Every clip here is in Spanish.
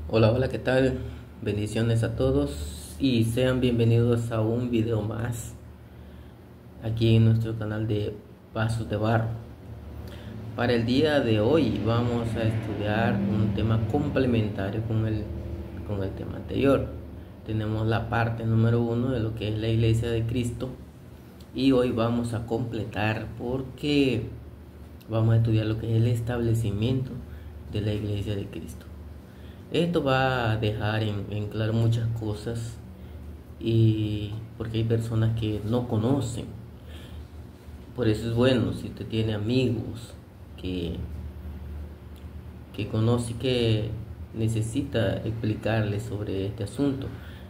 Hola, hola, ¿qué tal? Bendiciones a todos y sean bienvenidos a un video más aquí en nuestro canal de Pasos de Barro. Para el día de hoy vamos a estudiar un tema complementario con el tema anterior. Tenemos la parte número 1 de lo que es la Iglesia de Cristo y hoy vamos a completar porque vamos a estudiar lo que es el establecimiento de la Iglesia de Cristo. Esto va a dejar en claro muchas cosas y porque hay personas que no conocen. Por eso es bueno si usted tiene amigos que, que conoce y que necesita explicarle sobre este asunto.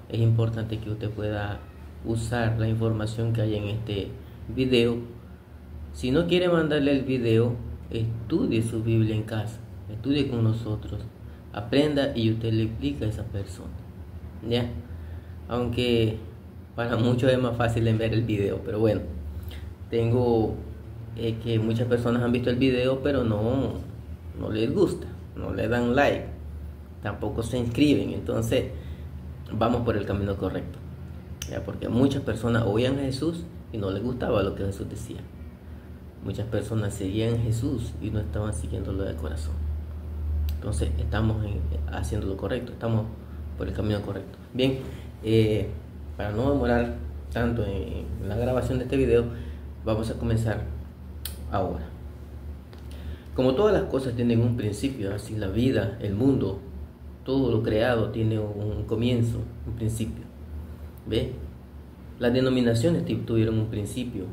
Es importante que usted pueda usar la información que hay en este video. Si no quiere mandarle el video, estudie su Biblia en casa, estudie con nosotros, aprenda y usted le explica a esa persona, ¿ya? Aunque para muchos es más fácil en ver el video, pero bueno, tengo que muchas personas han visto el video pero no les gusta, no le dan like, tampoco se inscriben. Entonces vamos por el camino correcto, ¿ya? Porque muchas personas oían a Jesús y no les gustaba lo que Jesús decía. Muchas personas seguían a Jesús y no estaban siguiéndolo de corazón. Entonces estamos haciendo lo correcto, estamos por el camino correcto. Bien, para no demorar tanto en la grabación de este video, vamos a comenzar ahora. Como todas las cosas tienen un principio, así la vida, el mundo, todo lo creado tiene un comienzo, un principio. ¿Ve? Las denominaciones tuvieron un principio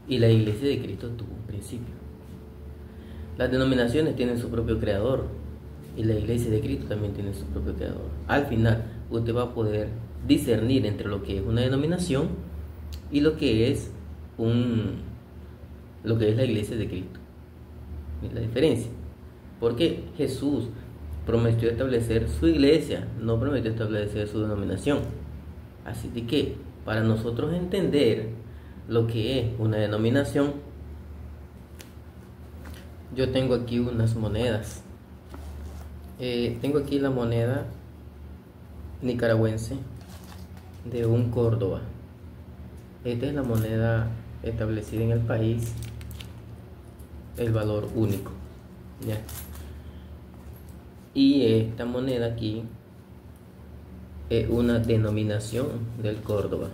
y la Iglesia de Cristo tuvo un principio. Las denominaciones tienen su propio creador y la Iglesia de Cristo también tiene su propio creador. Al final usted va a poder discernir entre lo que es una denominación y lo que es la Iglesia de Cristo. ¿Es la diferencia? Porque Jesús prometió establecer su iglesia, no prometió establecer su denominación. Así de que para nosotros entender lo que es una denominación, yo tengo aquí unas monedas. Tengo aquí la moneda nicaragüense de un Córdoba. Esta es la moneda establecida en el país, el valor único, ¿ya? Y esta moneda aquí es una denominación del Córdoba.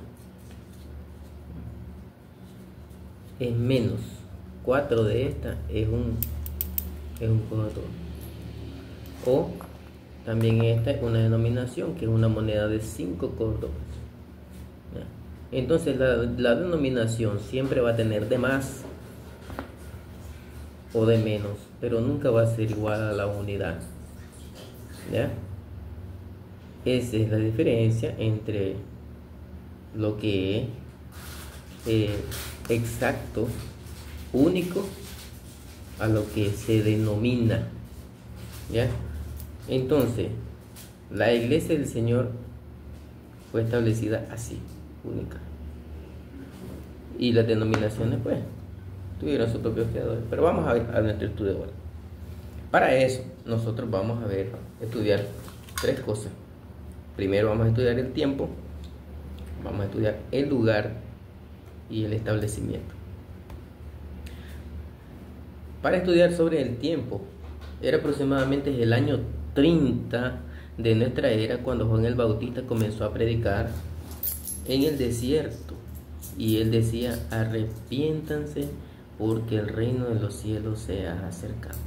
Es menos 4 de esta es un Córdoba. O también esta es una denominación que es una moneda de 5 Córdobas. ¿Ya? Entonces la denominación siempre va a tener de más o de menos, pero nunca va a ser igual a la unidad. ¿Ya? Esa es la diferencia entre lo que es exacto, único, a lo que se denomina. ¿Ya? Entonces, la iglesia del Señor fue establecida así, única. Y las denominaciones, pues, tuvieron sus propios creadores. Pero vamos a ver a nuestro estudio ahora. Para eso, nosotros vamos a estudiar 3 cosas. Primero vamos a estudiar el tiempo, vamos a estudiar el lugar y el establecimiento. Para estudiar sobre el tiempo, era aproximadamente el año 30 de nuestra era cuando Juan el Bautista comenzó a predicar en el desierto. Y él decía: arrepiéntanse porque el reino de los cielos se ha acercado.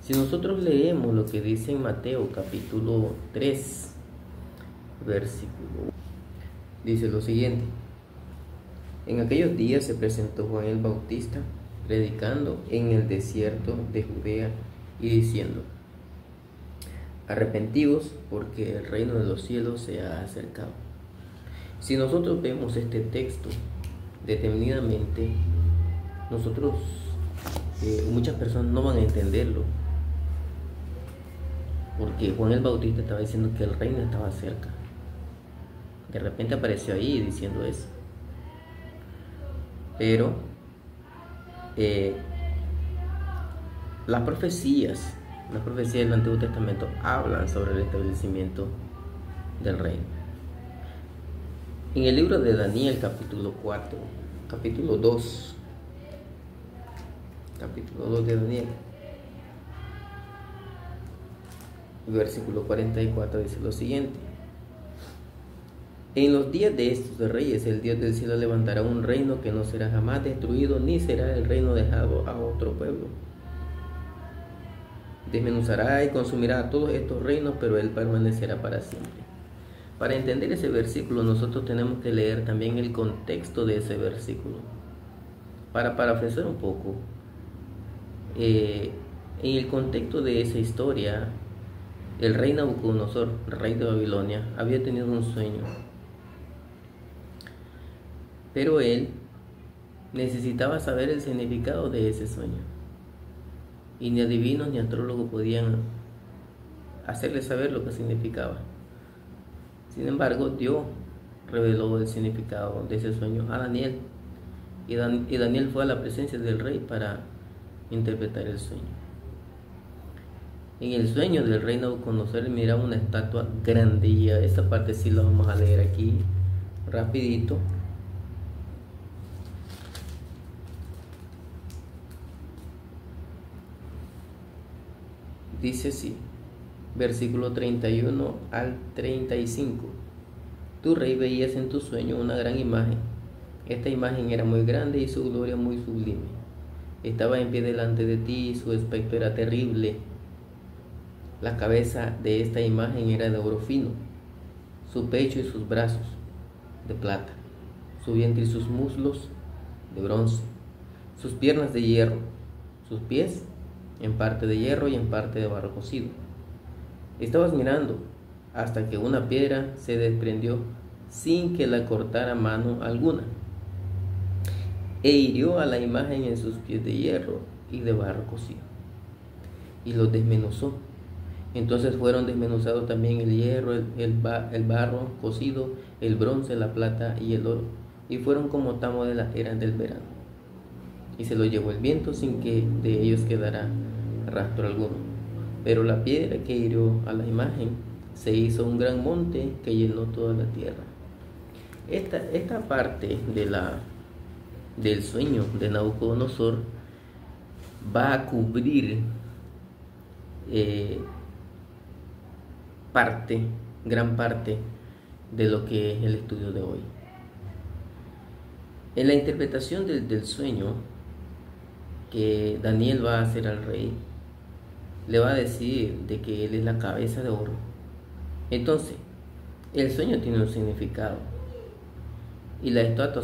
Si nosotros leemos lo que dice en Mateo capítulo 3, versículo, dice lo siguiente: en aquellos días se presentó Juan el Bautista predicando en el desierto de Judea y diciendo: arrepentíos porque el reino de los cielos se ha acercado. Si nosotros vemos este texto detenidamente, muchas personas no van a entenderlo, porque Juan el Bautista estaba diciendo que el reino estaba cerca. De repente apareció ahí diciendo eso. Pero las profecías Las profecías del Antiguo Testamento hablan sobre el establecimiento del reino. En el libro de Daniel, capítulo 2 de Daniel, versículo 44 dice lo siguiente: en los días de estos reyes, el Dios del cielo levantará un reino que no será jamás destruido, ni será el reino dejado a otro pueblo. Desmenuzará y consumirá a todos estos reinos, pero él permanecerá para siempre. Para entender ese versículo, nosotros tenemos que leer también el contexto de ese versículo. Para parafrasear un poco, en el contexto de esa historia, el rey Nabucodonosor, rey de Babilonia, había tenido un sueño, pero él necesitaba saber el significado de ese sueño, y ni adivinos ni astrólogos podían hacerle saber lo que significaba. Sin embargo, Dios reveló el significado de ese sueño a Daniel, y Daniel fue a la presencia del rey para interpretar el sueño. En el sueño del rey Nabucodonosor miraba una estatua grande, y esta parte sí la vamos a leer aquí rapidito. Dice así, versículo 31 al 35. Tu rey veías en tu sueño una gran imagen. Esta imagen era muy grande y su gloria muy sublime. Estaba en pie delante de ti y su aspecto era terrible. La cabeza de esta imagen era de oro fino, su pecho y sus brazos de plata, su vientre y sus muslos de bronce, sus piernas de hierro, sus pies en parte de hierro y en parte de barro cocido. Estabas mirando hasta que una piedra se desprendió sin que la cortara mano alguna, e hirió a la imagen en sus pies de hierro y de barro cocido, y los desmenuzó. Entonces fueron desmenuzados también el hierro, el barro cocido, el bronce, la plata y el oro, y fueron como tamo de las eras del verano. Y se los llevó el viento sin que de ellos quedara rastro alguno. Pero la piedra que hirió a la imagen se hizo un gran monte que llenó toda la tierra. Esta parte del sueño de Nabucodonosor va a cubrir gran parte de lo que es el estudio de hoy. En la interpretación del sueño que Daniel va a hacer al rey, le va a decir de que él es la cabeza de oro. Entonces, el sueño tiene un significado, y la estatua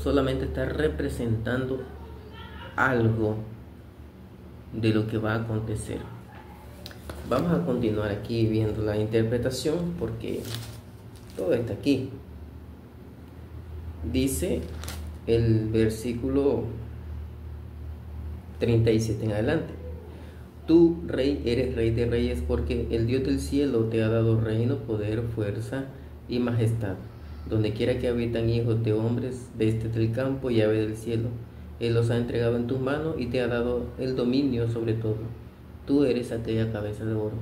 solamente está representando algo de lo que va a acontecer. Vamos a continuar aquí viendo la interpretación, porque todo está aquí. Dice el versículo 37 en adelante: tú, rey, eres rey de reyes, porque el Dios del cielo te ha dado reino, poder, fuerza y majestad. Donde quiera que habitan hijos de hombres, bestia del campo y ave del cielo, Él los ha entregado en tus manos y te ha dado el dominio sobre todo. Tú eres aquella cabeza de oro.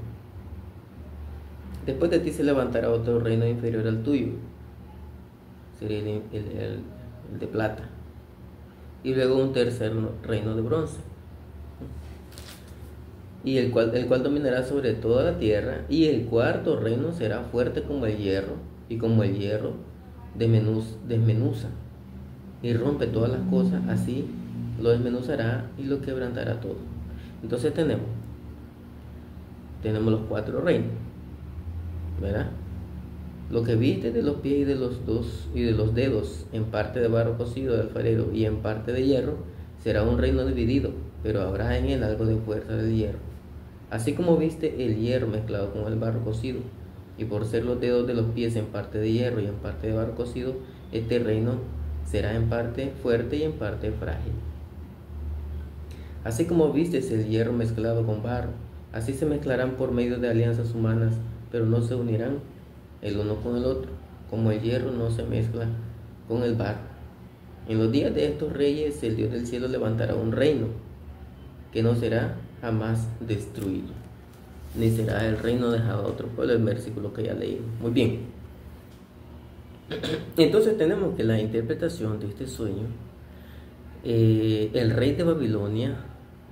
Después de ti se levantará otro reino inferior al tuyo, sería el de plata, y luego un tercer reino de bronce, y el cual dominará sobre toda la tierra, y el cuarto reino será fuerte como el hierro, y como el hierro desmenuza y rompe todas las cosas, así lo desmenuzará y lo quebrantará todo. Entonces tenemos los cuatro reinos, ¿verdad? Lo que viste de los pies y de los dedos, en parte de barro cocido de alfarero y en parte de hierro, será un reino dividido, pero habrá en él algo de fuerza del hierro. Así como viste el hierro mezclado con el barro cocido, y por ser los dedos de los pies en parte de hierro y en parte de barro cocido, este reino será en parte fuerte y en parte frágil. Así como vistes el hierro mezclado con barro, así se mezclarán por medio de alianzas humanas, pero no se unirán el uno con el otro, como el hierro no se mezcla con el barro. En los días de estos reyes, el Dios del cielo levantará un reino que no será jamás destruido. ni será el reino dejado a otro pueblo, el versículo que ya leímos. Muy bien. Entonces tenemos que la interpretación de este sueño, el rey de Babilonia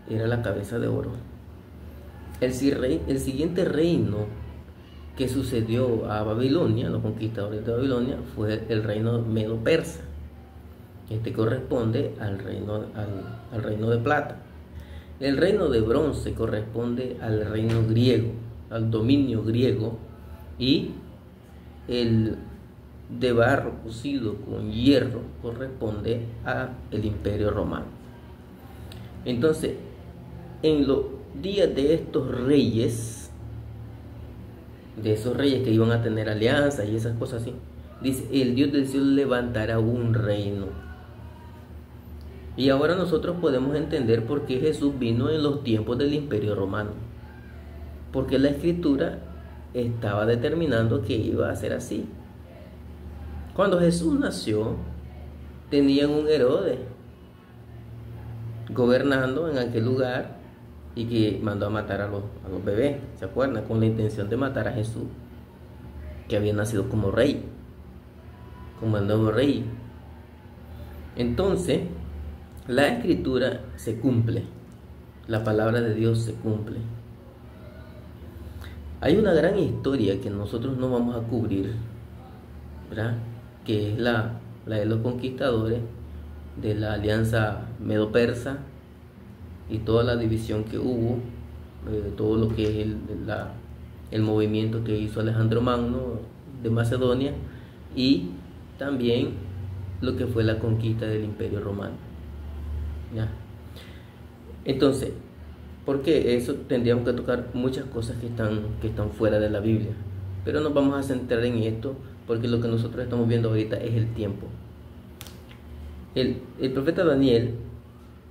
era la cabeza de oro. El siguiente reino que sucedió a Babilonia, los conquistadores de Babilonia, fue el reino medo-persa. Este corresponde al reino de plata. El reino de bronce corresponde al reino griego, al dominio griego, y el de barro cocido con hierro corresponde al imperio romano. Entonces, en los días de estos reyes, de esos reyes que iban a tener alianza y esas cosas así, dice, el Dios del cielo levantará un reino. Y ahora nosotros podemos entender por qué Jesús vino en los tiempos del imperio romano, porque la escritura estaba determinando que iba a ser así. Cuando Jesús nació, tenían un Herodes gobernando en aquel lugar y que mandó a matar a los bebés, ¿se acuerdan? Con la intención de matar a Jesús, que había nacido como rey, como el nuevo rey. Entonces, la escritura se cumple, la palabra de Dios se cumple. Hay una gran historia que nosotros no vamos a cubrir, ¿verdad? Que es la de los conquistadores, de la alianza medo-persa y toda la división que hubo, todo lo que es el movimiento que hizo Alejandro Magno de Macedonia, y también lo que fue la conquista del imperio romano. ¿Ya? Entonces, porque eso tendríamos que tocar muchas cosas que están fuera de la Biblia, pero nos vamos a centrar en esto porque lo que nosotros estamos viendo ahorita es el tiempo. El profeta Daniel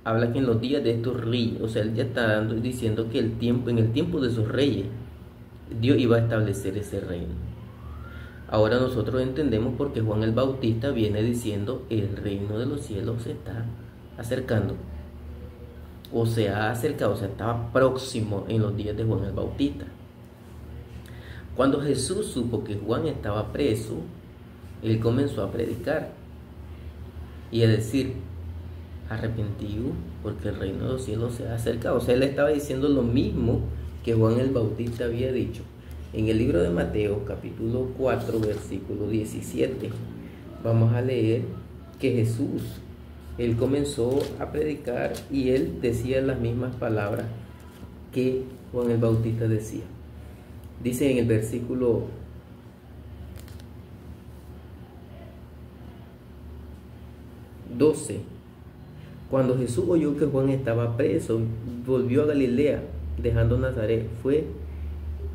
habla que en los días de estos reyes, o sea, él ya está diciendo que en el tiempo de esos reyes, Dios iba a establecer ese reino. Ahora nosotros entendemos por qué Juan el Bautista viene diciendo el reino de los cielos se está acercando, o se ha acercado, o sea, estaba próximo en los días de Juan el Bautista. Cuando Jesús supo que Juan estaba preso, él comenzó a predicar y a decir, arrepentido, porque el reino de los cielos se ha acercado. O sea, él estaba diciendo lo mismo que Juan el Bautista había dicho. En el libro de Mateo, capítulo 4, versículo 17, vamos a leer que Jesús, él comenzó a predicar y él decía las mismas palabras que Juan el Bautista decía. Dice en el versículo 12, cuando Jesús oyó que Juan estaba preso, volvió a Galilea, dejando Nazaret, fue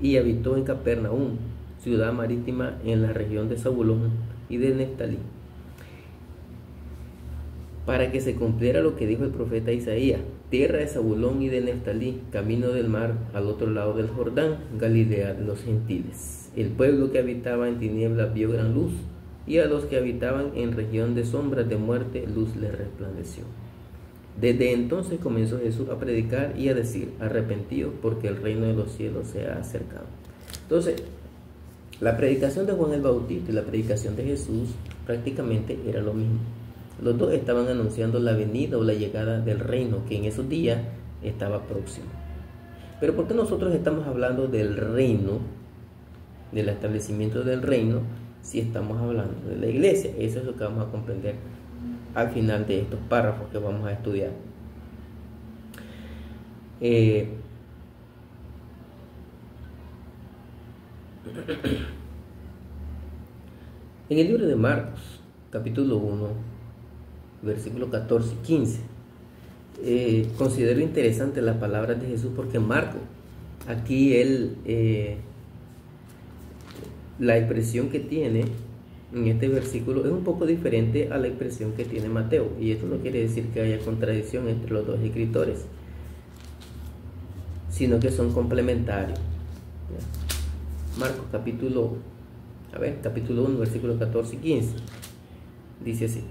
y habitó en Capernaum, ciudad marítima en la región de Zabulón y de Neftalí, para que se cumpliera lo que dijo el profeta Isaías, tierra de Zabulón y de Neftalí, camino del mar al otro lado del Jordán, Galilea de los gentiles. El pueblo que habitaba en tinieblas vio gran luz, y a los que habitaban en región de sombras de muerte, luz les resplandeció. Desde entonces comenzó Jesús a predicar y a decir, arrepentidos porque el reino de los cielos se ha acercado. Entonces, la predicación de Juan el Bautista y la predicación de Jesús prácticamente era lo mismo. Los dos estaban anunciando la venida o la llegada del reino, que en esos días estaba próximo. Pero ¿por qué nosotros estamos hablando del reino, del establecimiento del reino, si estamos hablando de la iglesia? Eso es lo que vamos a comprender al final de estos párrafos que vamos a estudiar. En el libro de Marcos, capítulo 1, versículos 14 y 15, considero interesante las palabras de Jesús, porque Marcos, aquí él, la expresión que tiene en este versículo es un poco diferente a la expresión que tiene Mateo, y esto no quiere decir que haya contradicción entre los dos escritores, sino que son complementarios. Marcos capítulo 1, versículos 14 y 15, dice así.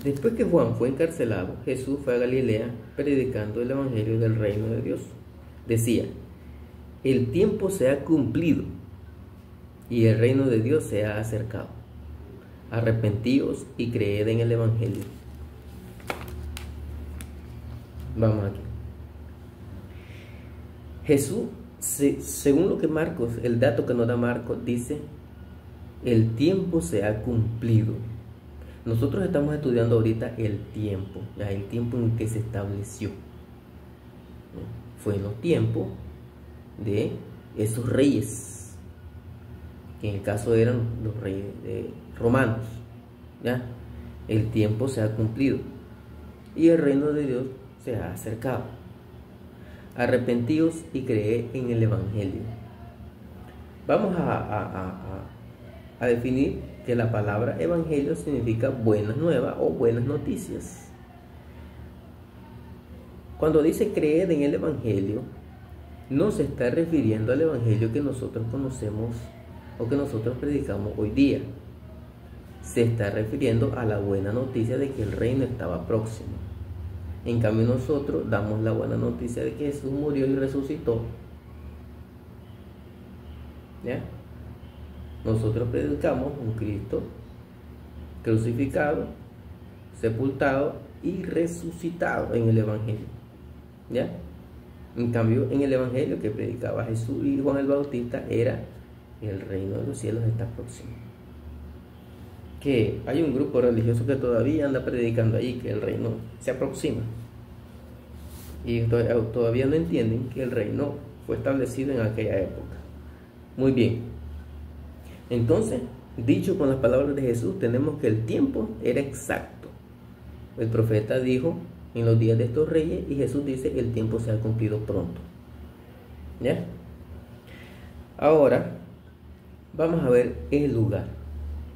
Después que Juan fue encarcelado, Jesús fue a Galilea predicando el evangelio del reino de Dios. Decía: el tiempo se ha cumplido y el reino de Dios se ha acercado. Arrepentíos y creed en el evangelio. Vamos aquí. Jesús, según lo que Marcos, el dato que nos da Marcos, dice: el tiempo se ha cumplido. Nosotros estamos estudiando ahorita el tiempo en que se estableció. Fue en los tiempos de esos reyes, que en el caso eran los reyes romanos. ¿Ya? El tiempo se ha cumplido y el reino de Dios se ha acercado. Arrepentíos y creed en el evangelio. Vamos a definir que la palabra evangelio significa buenas nuevas o buenas noticias. Cuando dice creed en el evangelio, no se está refiriendo al evangelio que nosotros conocemos o que nosotros predicamos hoy día. Se está refiriendo a la buena noticia de que el reino estaba próximo. En cambio, nosotros damos la buena noticia de que Jesús murió y resucitó. ¿Ya? Nosotros predicamos un Cristo crucificado, sepultado y resucitado en el evangelio. ¿Ya? En cambio, en el evangelio que predicaba Jesús y Juan el Bautista era: el reino de los cielos está próximo. Que hay un grupo religioso que todavía anda predicando ahí que el reino se aproxima, y todavía no entienden que el reino fue establecido en aquella época. Muy bien, entonces, dicho con las palabras de Jesús, tenemos que el tiempo era exacto. El profeta dijo: en los días de estos reyes, y Jesús dice: el tiempo se ha cumplido pronto. ¿Ya? Ahora vamos a ver el lugar.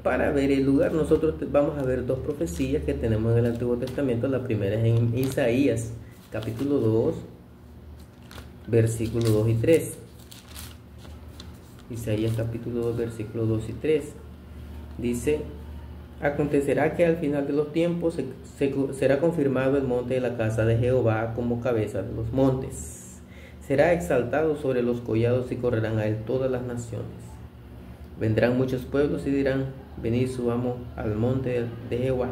Para ver el lugar, nosotros vamos a ver dos profecías que tenemos en el Antiguo Testamento. La primera es en Isaías, capítulo 2, versículos 2 y 3. Isaías capítulo 2, versículos 2 y 3. Dice: acontecerá que al final de los tiempos será confirmado el monte de la casa de Jehová como cabeza de los montes. Será exaltado sobre los collados y correrán a él todas las naciones. Vendrán muchos pueblos y dirán: venid, subamos al monte de Jehová,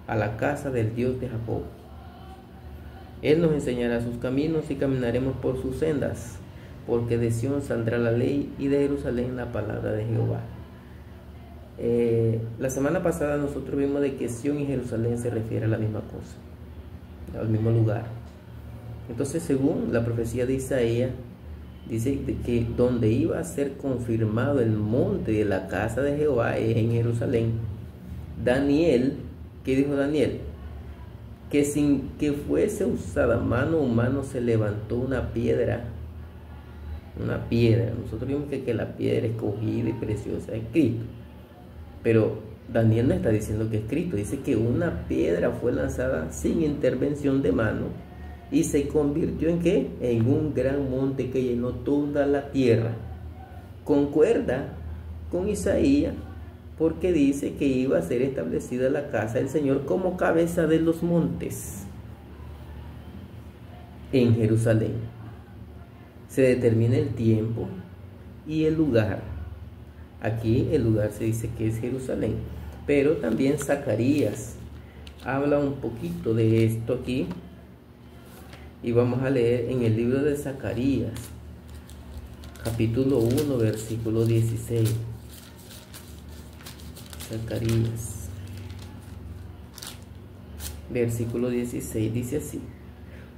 a la casa del Dios de Jacob. Él nos enseñará sus caminos y caminaremos por sus sendas, porque de Sión saldrá la ley y de Jerusalén la palabra de Jehová. La semana pasada nosotros vimos de que Sión y Jerusalén se refiere a la misma cosa, al mismo lugar. Entonces, según la profecía de Isaías, dice que donde iba a ser confirmado el monte de la casa de Jehová es en Jerusalén. Daniel, ¿qué dijo Daniel? Que sin que fuese usada mano humana se levantó una piedra. Una piedra. Nosotros vimos que la piedra escogida y preciosa es Cristo. Pero Daniel no está diciendo que es Cristo. Dice que una piedra fue lanzada sin intervención de mano y se convirtió en ¿qué? En un gran monte que llenó toda la tierra. Concuerda con Isaías, porque dice que iba a ser establecida la casa del Señor como cabeza de los montes en Jerusalén. Se determina el tiempo y el lugar. Aquí el lugar se dice que es Jerusalén, pero también Zacarías habla un poquito de esto aquí. Y vamos a leer en el libro de Zacarías, capítulo 1, versículo 16. Zacarías, versículo 16, dice así: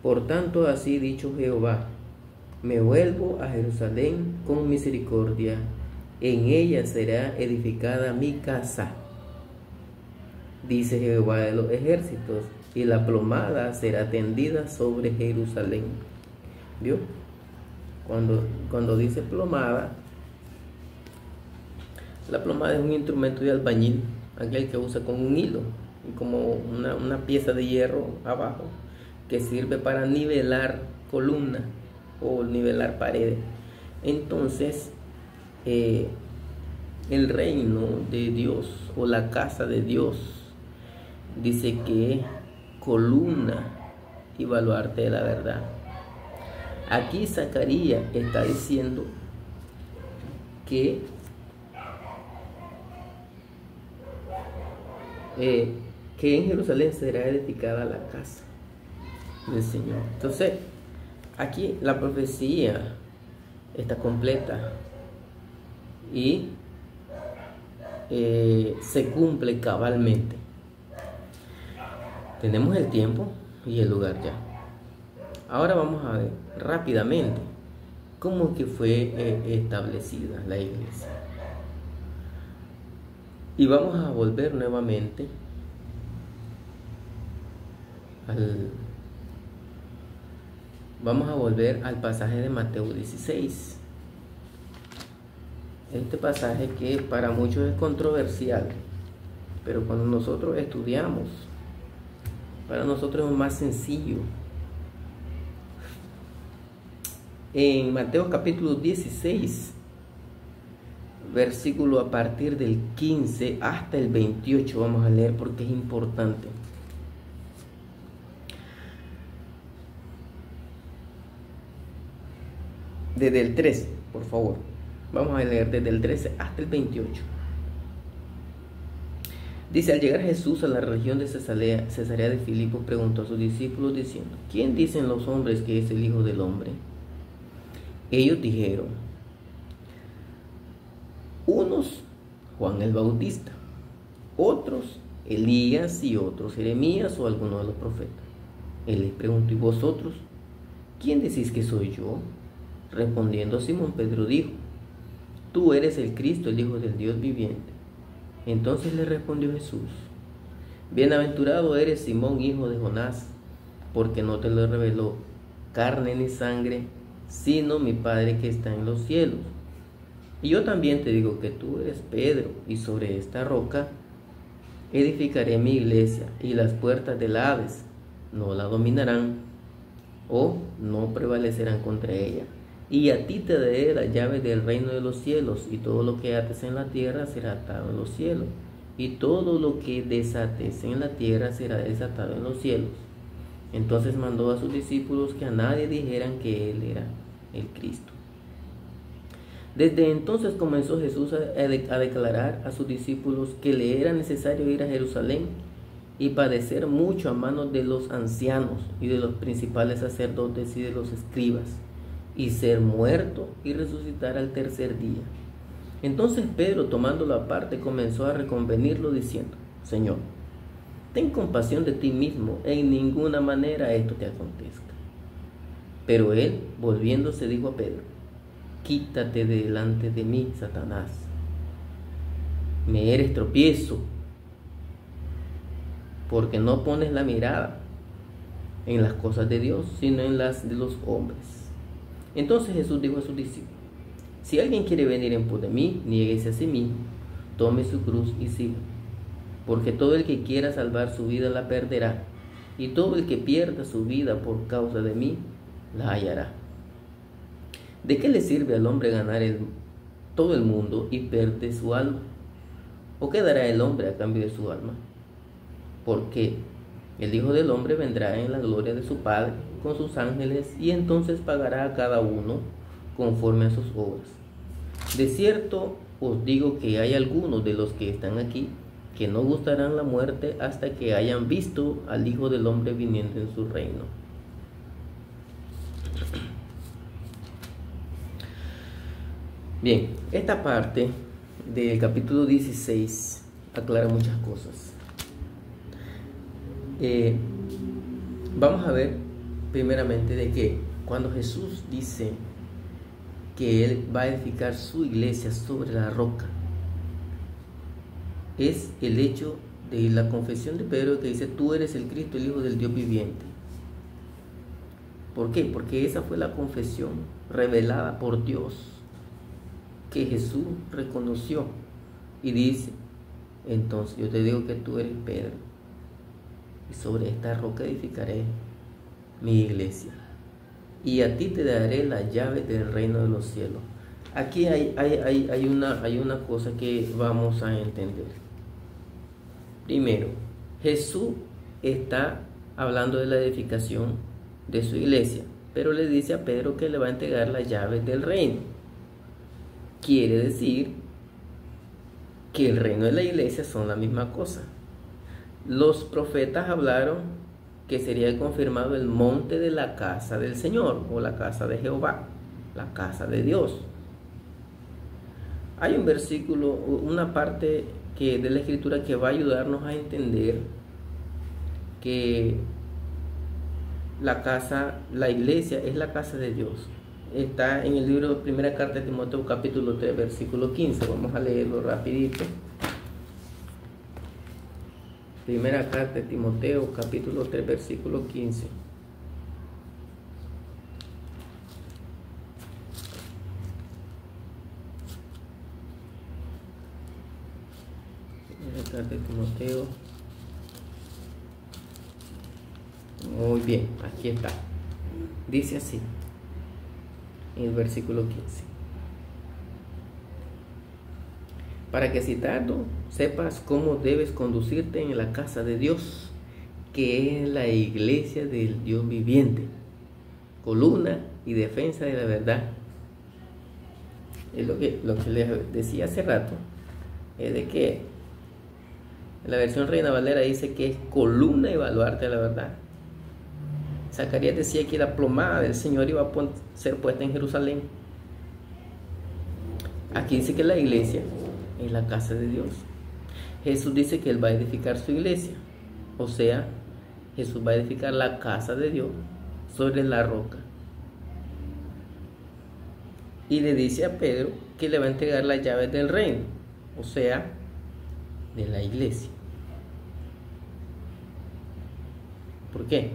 por tanto, así dicho Jehová, me vuelvo a Jerusalén con misericordia, en ella será edificada mi casa, dice Jehová de los ejércitos, y la plomada será tendida sobre Jerusalén. ¿Vio? Cuando dice plomada, la plomada es un instrumento de albañil, aquel que usa con un hilo y como una pieza de hierro abajo, que sirve para nivelar columnas o nivelar paredes. Entonces, el reino de Dios o la casa de Dios dice que columna y baluarte de la verdad. Aquí Zacarías está diciendo que en Jerusalén será edificada la casa del Señor. Entonces, aquí la profecía está completa y se cumple cabalmente. Tenemos el tiempo y el lugar ya. Ahora vamos a ver rápidamente cómo que fue establecida la iglesia. Y vamos a volver nuevamente al pasaje de Mateo 16. Este pasaje que para muchos es controversial, pero cuando nosotros estudiamos, para nosotros es más sencillo. En Mateo capítulo 16, versículo a partir del 15 hasta el 28 vamos a leer porque es importante. Desde el 13, por favor. Vamos a leer desde el 13 hasta el 28. Dice: al llegar Jesús a la región de Cesarea de Filipo, preguntó a sus discípulos diciendo: ¿quién dicen los hombres que es el Hijo del Hombre? Ellos dijeron: unos Juan el Bautista, otros Elías y otros Jeremías o alguno de los profetas. Él les preguntó: ¿y vosotros? ¿Quién decís que soy yo? Respondiendo Simón Pedro dijo: tú eres el Cristo, el Hijo del Dios viviente. Entonces le respondió Jesús: bienaventurado eres Simón, hijo de Jonás, porque no te lo reveló carne ni sangre, sino mi Padre que está en los cielos. Y yo también te digo que tú eres Pedro, y sobre esta roca edificaré mi iglesia, y las puertas del Hades no la dominarán, o no prevalecerán contra ella. Y a ti te daré la llave del reino de los cielos, y todo lo que ates en la tierra será atado en los cielos, y todo lo que desates en la tierra será desatado en los cielos. Entonces mandó a sus discípulos que a nadie dijeran que él era el Cristo. Desde entonces comenzó Jesús a declarar a sus discípulos que le era necesario ir a Jerusalén y padecer mucho a manos de los ancianos y de los principales sacerdotes y de los escribas, y ser muerto y resucitar al tercer día. Entonces Pedro, tomándolo aparte, comenzó a reconvenirlo diciendo: Señor, ten compasión de ti mismo, en ninguna manera esto te acontezca. Pero él, volviéndose, dijo a Pedro: quítate de delante de mí, Satanás. Me eres tropiezo, porque no pones la mirada en las cosas de Dios, sino en las de los hombres. Entonces Jesús dijo a sus discípulos: si alguien quiere venir en pos de mí, niéguese a sí mismo, tome su cruz y siga. Porque todo el que quiera salvar su vida la perderá, y todo el que pierda su vida por causa de mí la hallará. ¿De qué le sirve al hombre ganar todo el mundo y perder su alma? ¿O qué dará el hombre a cambio de su alma? Porque el Hijo del Hombre vendrá en la gloria de su Padre con sus ángeles, y entonces pagará a cada uno conforme a sus obras. De cierto os digo que hay algunos de los que están aquí que no gustarán la muerte hasta que hayan visto al Hijo del Hombre viniendo en su reino. Bien, esta parte del capítulo 16 aclara muchas cosas. Vamos a ver primeramente de que cuando Jesús dice que Él va a edificar su iglesia sobre la roca, es el hecho de la confesión de Pedro que dice: tú eres el Cristo, el Hijo del Dios viviente. ¿Por qué? Porque esa fue la confesión revelada por Dios, que Jesús reconoció y dice: entonces yo te digo que tú eres Pedro, y sobre esta roca edificaré mi iglesia, y a ti te daré la llave del reino de los cielos. Aquí hay una cosa que vamos a entender. Primero, Jesús está hablando de la edificación de su iglesia, pero le dice a Pedro que le va a entregar las llaves del reino. Quiere decir que el reino y la iglesia son la misma cosa. Los profetas hablaron que sería confirmado el monte de la casa del Señor, o la casa de Jehová, la casa de Dios. Hay un versículo, una parte de la escritura que va a ayudarnos a entender que la iglesia es la casa de Dios. Está en el libro de Primera Carta de Timoteo, capítulo 3, versículo 15. Vamos a leerlo rapidito. Primera Carta de Timoteo, capítulo 3, versículo 15. Primera Carta de Timoteo. Muy bien, aquí está. Dice así, en el versículo 15. Para que citando sepas cómo debes conducirte en la casa de Dios, que es la iglesia del Dios viviente, columna y defensa de la verdad. Es lo que les decía hace rato, es de que en la versión Reina Valera dice que es columna y baluarte de la verdad. Zacarías decía que la plomada del Señor iba a ser puesta en Jerusalén. Aquí dice que la iglesia es la casa de Dios. Jesús dice que Él va a edificar su iglesia. O sea, Jesús va a edificar la casa de Dios sobre la roca. Y le dice a Pedro que le va a entregar las llaves del reino. O sea, de la iglesia. ¿Por qué?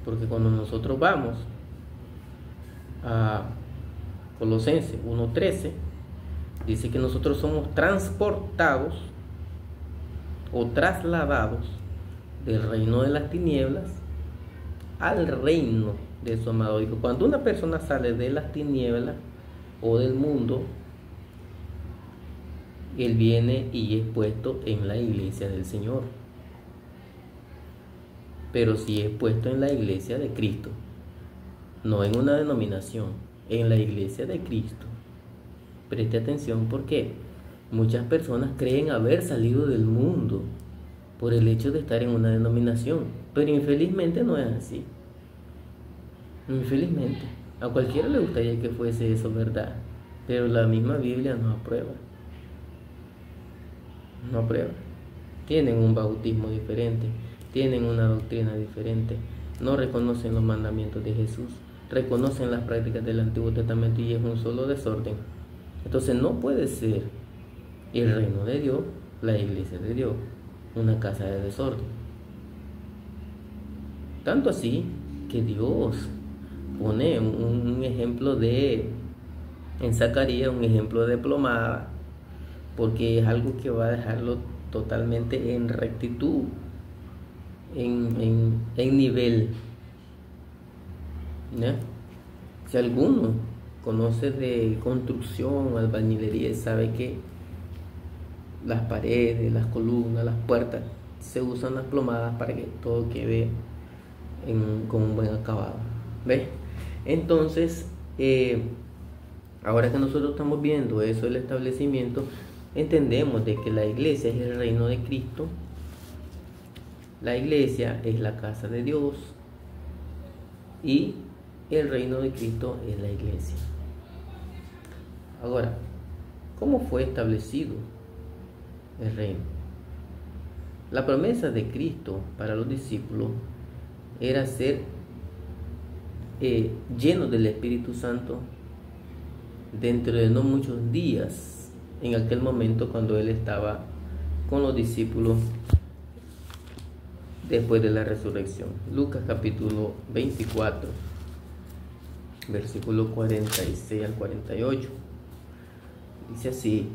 Porque cuando nosotros vamos a Colosenses 1:13, dice que nosotros somos transportados o trasladados del reino de las tinieblas al reino de su amado Hijo. Cuando una persona sale de las tinieblas o del mundo, él viene y es puesto en la iglesia del Señor. Pero si es puesto en la iglesia de Cristo, no en una denominación, en la iglesia de Cristo. Preste atención porque muchas personas creen haber salido del mundo por el hecho de estar en una denominación, pero infelizmente no es así. Infelizmente, a cualquiera le gustaría que fuese eso verdad, pero la misma Biblia no aprueba. No aprueba. Tienen un bautismo diferente, tienen una doctrina diferente, no reconocen los mandamientos de Jesús, reconocen las prácticas del Antiguo Testamento y es un solo desorden. Entonces no puede ser el reino de Dios, la iglesia de Dios, una casa de desorden. Tanto así que Dios pone un ejemplo en Zacarías, un ejemplo de plomada, porque es algo que va a dejarlo totalmente en rectitud, en nivel. ¿Ya? Si alguno conoce de construcción, albañilería, sabe que las paredes, las columnas, las puertas, se usan las plomadas para que todo quede con un buen acabado. ¿Ves? Entonces, ahora que nosotros estamos viendo eso del establecimiento, entendemos de que la iglesia es el reino de Cristo. La iglesia es la casa de Dios y el reino de Cristo es la iglesia. Ahora, ¿cómo fue establecido el reino? La promesa de Cristo para los discípulos era ser llenos del Espíritu Santo dentro de no muchos días, en aquel momento cuando Él estaba con los discípulos después de la resurrección. Lucas capítulo 24, versículo 46 al 48. Dice así: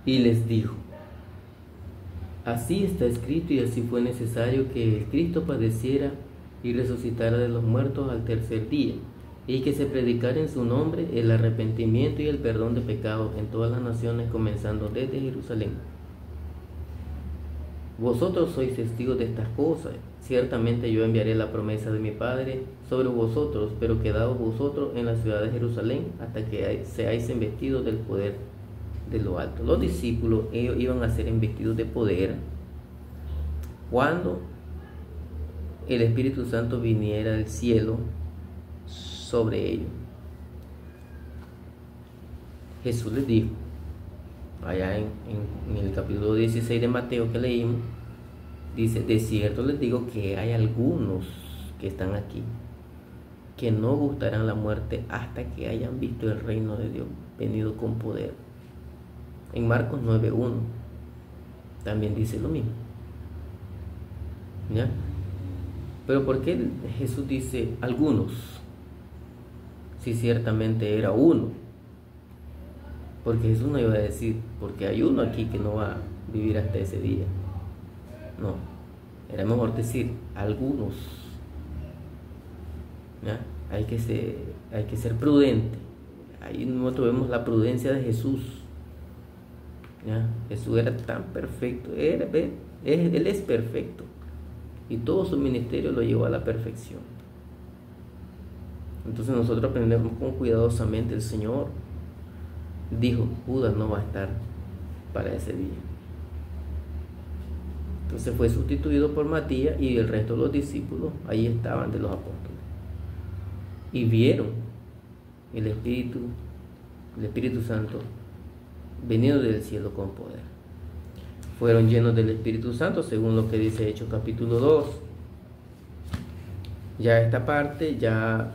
y les dijo: así está escrito y así fue necesario que el Cristo padeciera y resucitara de los muertos al tercer día, y que se predicara en su nombre el arrepentimiento y el perdón de pecados en todas las naciones, comenzando desde Jerusalén. Vosotros sois testigos de estas cosas. Ciertamente yo enviaré la promesa de mi Padre sobre vosotros, pero quedaos vosotros en la ciudad de Jerusalén hasta que seáis investidos del poder de lo alto. Los discípulos, ellos iban a ser investidos de poder cuando el Espíritu Santo viniera del cielo sobre ellos. Jesús les dijo, allá en el capítulo 16 de Mateo que leímos, dice: de cierto les digo que hay algunos que están aquí que no gustarán la muerte hasta que hayan visto el reino de Dios venido con poder. En Marcos 9:1 también dice lo mismo, ¿ya? Pero ¿por qué Jesús dice algunos? Si ciertamente era uno. Porque Jesús no iba a decir, porque hay uno aquí que no va a vivir hasta ese día. No, era mejor decir algunos. ¿Ya? Hay que ser prudente. Ahí nosotros vemos la prudencia de Jesús. ¿Ya? Jesús era tan perfecto, Él es perfecto, y todo su ministerio lo llevó a la perfección. Entonces nosotros aprendemos con cuidadosamente. El Señor dijo: Judas no va a estar para ese día. Entonces fue sustituido por Matías, y el resto de los discípulos ahí estaban, de los apóstoles, y vieron el Espíritu Santo venido del cielo con poder. Fueron llenos del Espíritu Santo, según lo que dice Hechos capítulo 2. Ya esta parte ya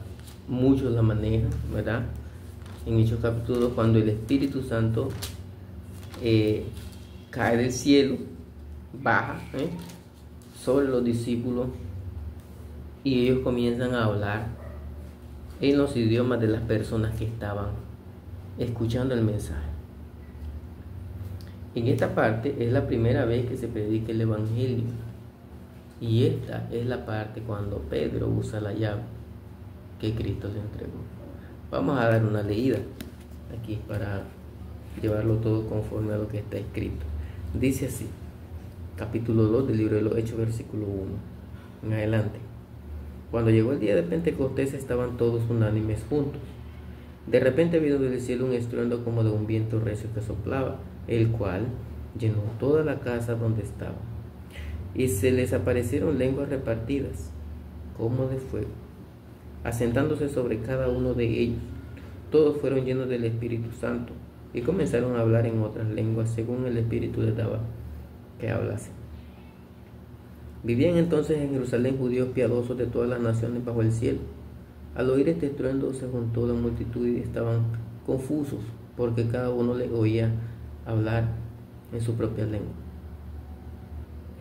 muchos la manejan, ¿verdad? En Hechos capítulo 2, cuando el Espíritu Santo cae del cielo, baja sobre los discípulos, y ellos comienzan a hablar en los idiomas de las personas que estaban escuchando el mensaje. En esta parte es la primera vez que se predica el Evangelio, y esta es la parte cuando Pedro usa la llave que Cristo le entregó. Vamos a dar una leída aquí para llevarlo todo conforme a lo que está escrito. Dice así, capítulo 2 del libro de los Hechos, versículo 1 en adelante. Cuando llegó el día de Pentecostés, estaban todos unánimes juntos. De repente vino del cielo un estruendo como de un viento recio que soplaba, el cual llenó toda la casa donde estaban. Y se les aparecieron lenguas repartidas, como de fuego, asentándose sobre cada uno de ellos. Todos fueron llenos del Espíritu Santo, y comenzaron a hablar en otras lenguas, según el Espíritu les daba que hablasen. Vivían entonces en Jerusalén judíos piadosos de todas las naciones bajo el cielo. Al oír este estruendo se juntó la multitud y estaban confusos, porque cada uno les oía hablar en su propia lengua.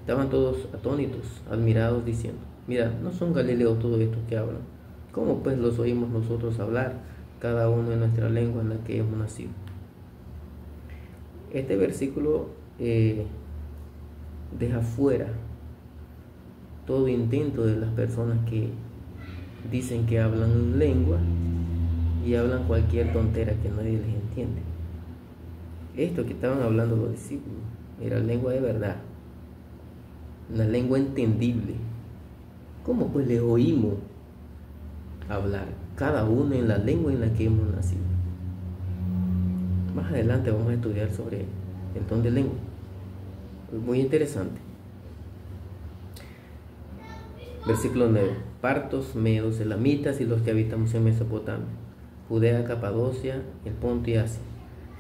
Estaban todos atónitos, admirados, diciendo: mira, ¿no son galileos todos estos que hablan? ¿Cómo pues los oímos nosotros hablar, cada uno en nuestra lengua en la que hemos nacido? Este versículo deja fuera todo intento de las personas que dicen que hablan lengua y hablan cualquier tontera que nadie les entiende. Esto que estaban hablando los discípulos era lengua de verdad, una lengua entendible. ¿Cómo pues les oímos hablar, cada uno en la lengua en la que hemos nacido? Más adelante vamos a estudiar sobre el don de lengua. Es muy interesante. Versículo 9. Partos, medos, elamitas y los que habitamos en Mesopotamia, Judea, Capadocia, el Ponto y Asia,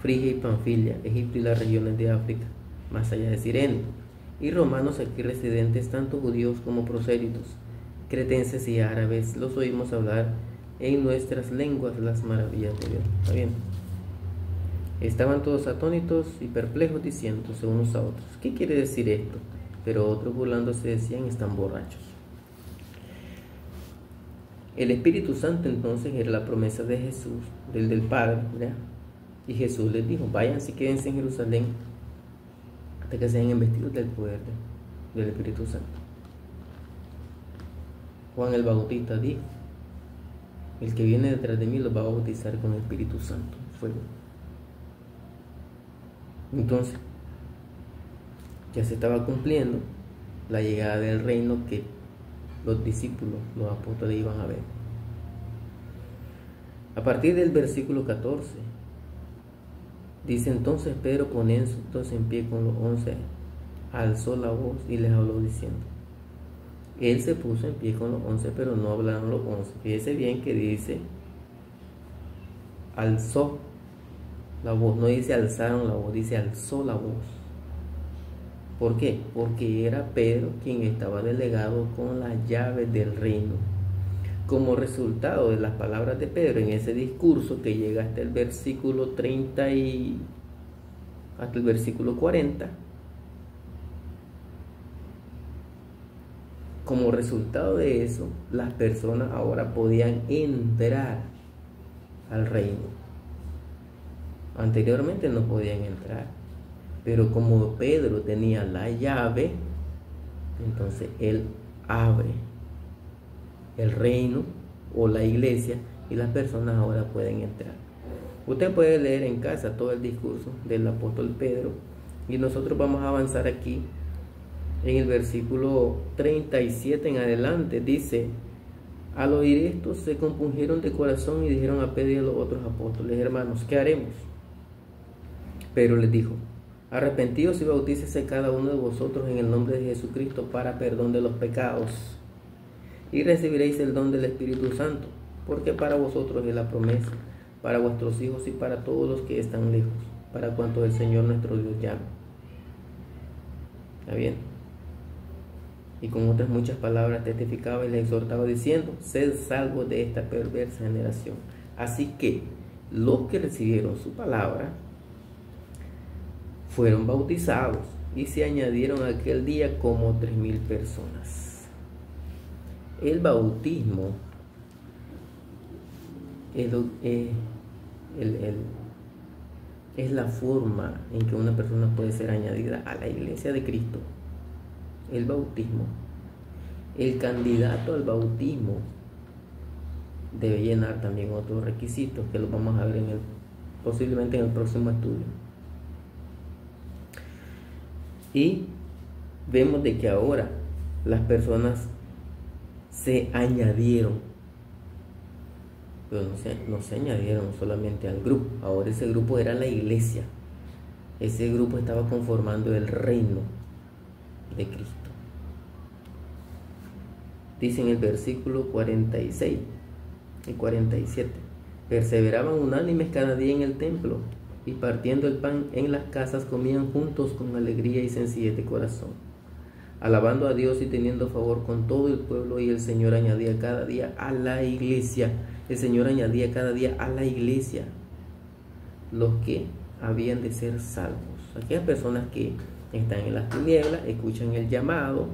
Frigia y Panfilia, Egipto y las regiones de África, más allá de Cirene, y romanos aquí residentes, tanto judíos como prosélitos, cretenses y árabes, los oímos hablar en nuestras lenguas las maravillas de Dios. ¿Está bien? Estaban todos atónitos y perplejos, diciéndose unos a otros: ¿qué quiere decir esto? Pero otros, burlándose, decían: están borrachos. El Espíritu Santo entonces era la promesa de Jesús, del Padre, ¿verdad? Y Jesús les dijo: váyanse y quédense en Jerusalén hasta que sean investidos del poder del Espíritu Santo. Juan el Bautista dijo: el que viene detrás de mí los va a bautizar con el Espíritu Santo, fuego. Entonces, ya se estaba cumpliendo la llegada del reino que los discípulos, los apóstoles iban a ver. A partir del versículo 14, dice: entonces Pedro, poniéndose en pie con los 11, alzó la voz y les habló diciendo. Él se puso en pie con los 11, pero no hablaron los 11. Fíjese bien que dice alzó la voz, no dice alzaron la voz, dice alzó la voz. ¿Por qué? Porque era Pedro quien estaba delegado con las llaves del reino. Como resultado de las palabras de Pedro en ese discurso que llega hasta el versículo 30 hasta el versículo 40, como resultado de eso, las personas ahora podían entrar al reino. Anteriormente no podían entrar, pero como Pedro tenía la llave, entonces él abre el reino o la iglesia y las personas ahora pueden entrar. Usted puede leer en casa todo el discurso del apóstol Pedro y nosotros vamos a avanzar aquí en el versículo 37 en adelante. Dice: al oír esto se compungieron de corazón y dijeron a Pedro y a los otros apóstoles: hermanos, ¿qué haremos? Pedro les dijo: arrepentidos y bautícese cada uno de vosotros en el nombre de Jesucristo para perdón de los pecados, y recibiréis el don del Espíritu Santo, porque para vosotros es la promesa, para vuestros hijos y para todos los que están lejos, para cuantos el Señor nuestro Dios llama. ¿Está bien? Y con otras muchas palabras testificaba y les exhortaba diciendo: sed salvos de esta perversa generación. Así que los que recibieron su palabra fueron bautizados y se añadieron aquel día como 3,000 personas. El bautismo es la forma en que una persona puede ser añadida a la iglesia de Cristo. El bautismo, el candidato al bautismo debe llenar también otros requisitos que los vamos a ver posiblemente en el próximo estudio. Y vemos de que ahora las personas se añadieron, pero no se añadieron solamente al grupo. Ahora ese grupo era la iglesia. Ese grupo estaba conformando el reino de Cristo. Dice en el versículo 46 y 47: perseveraban unánimes cada día en el templo, y partiendo el pan en las casas comían juntos con alegría y sencillez de corazón, alabando a Dios y teniendo favor con todo el pueblo. Y el Señor añadía cada día a la iglesia, los que habían de ser salvos. Aquellas personas que están en las tinieblas escuchan el llamado,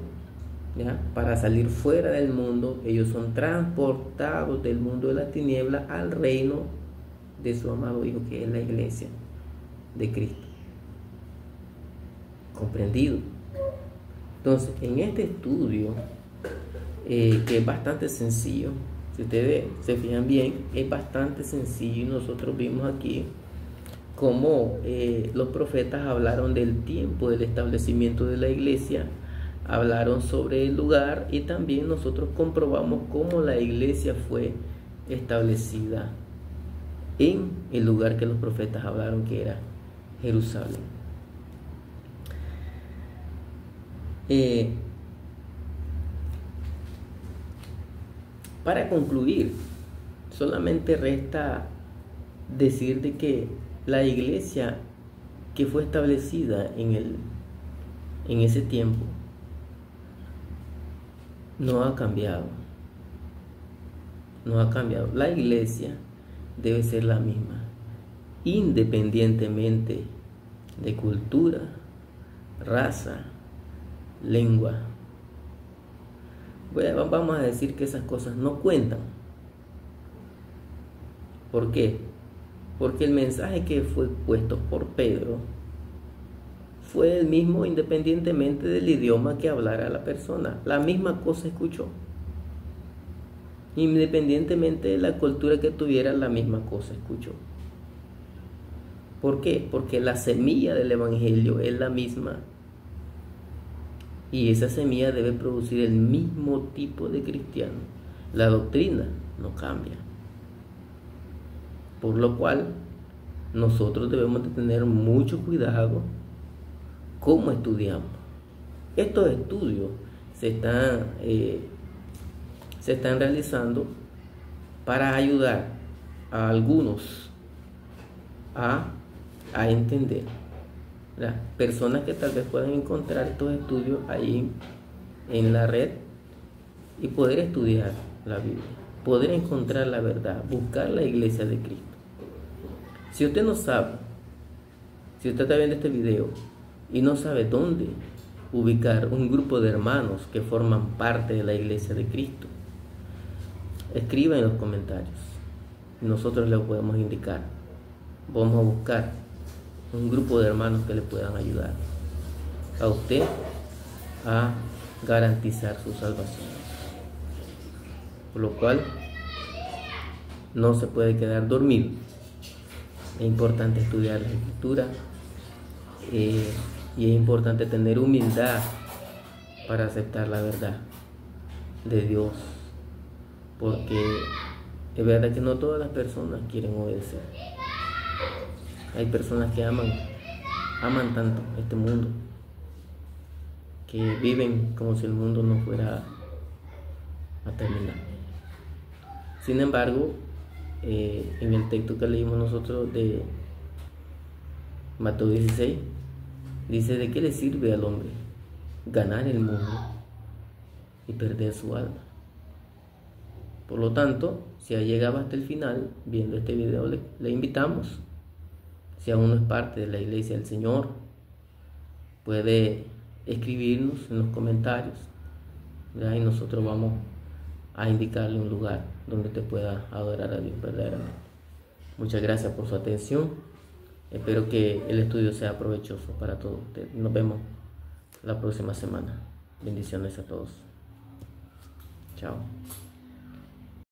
¿ya?, para salir fuera del mundo. Ellos son transportados del mundo de las tinieblas al reino de su amado Hijo, que es la iglesia de Cristo. ¿Comprendido? Entonces, en este estudio, que es bastante sencillo, si ustedes se fijan bien, es bastante sencillo, y nosotros vimos aquí cómo los profetas hablaron del tiempo del establecimiento de la iglesia, hablaron sobre el lugar, y también nosotros comprobamos cómo la iglesia fue establecida en el lugar que los profetas hablaron, que era Jerusalén. Para concluir, solamente resta decir de que la iglesia que fue establecida en ese tiempo no ha cambiado. La iglesia debe ser la misma, independientemente de cultura, raza, lengua. Bueno, vamos a decir que esas cosas no cuentan. ¿Por qué? Porque el mensaje que fue puesto por Pedro fue el mismo independientemente del idioma que hablara la persona. La misma cosa escuchó. independientemente de la cultura que tuviera, la misma cosa escuchó. ¿Por qué? Porque la semilla del evangelio es la misma, y esa semilla debe producir el mismo tipo de cristiano. La doctrina no cambia, por lo cual nosotros debemos de tener mucho cuidado cómo estudiamos. Estos estudios se están realizando para ayudar a algunos a entender. Las personas que tal vez puedan encontrar estos estudios ahí en la red y poder estudiar la Biblia, poder encontrar la verdad, buscar la iglesia de Cristo. Si usted no sabe, si usted está viendo este video y no sabe dónde ubicar un grupo de hermanos que forman parte de la iglesia de Cristo, escriba en los comentarios. Nosotros le podemos indicar. Vamos a buscar un grupo de hermanos que le puedan ayudar a usted a garantizar su salvación. Por lo cual no se puede quedar dormido. Es importante estudiar la Escritura, y es importante tener humildad para aceptar la verdad de Dios, porque es verdad que no todas las personas quieren obedecer. Hay personas que aman tanto este mundo, que viven como si el mundo no fuera a terminar. Sin embargo, en el texto que leímos nosotros de Mateo 16, dice: ¿de qué le sirve al hombre ganar el mundo y perder su alma? Por lo tanto, si ha llegado hasta el final viendo este video, le invitamos. Si aún no es parte de la iglesia del Señor, puede escribirnos en los comentarios, ¿verdad? Y nosotros vamos a indicarle un lugar donde te pueda adorar a Dios verdaderamente. Muchas gracias por su atención. Espero que el estudio sea provechoso para todos ustedes. Nos vemos la próxima semana. Bendiciones a todos. Chao.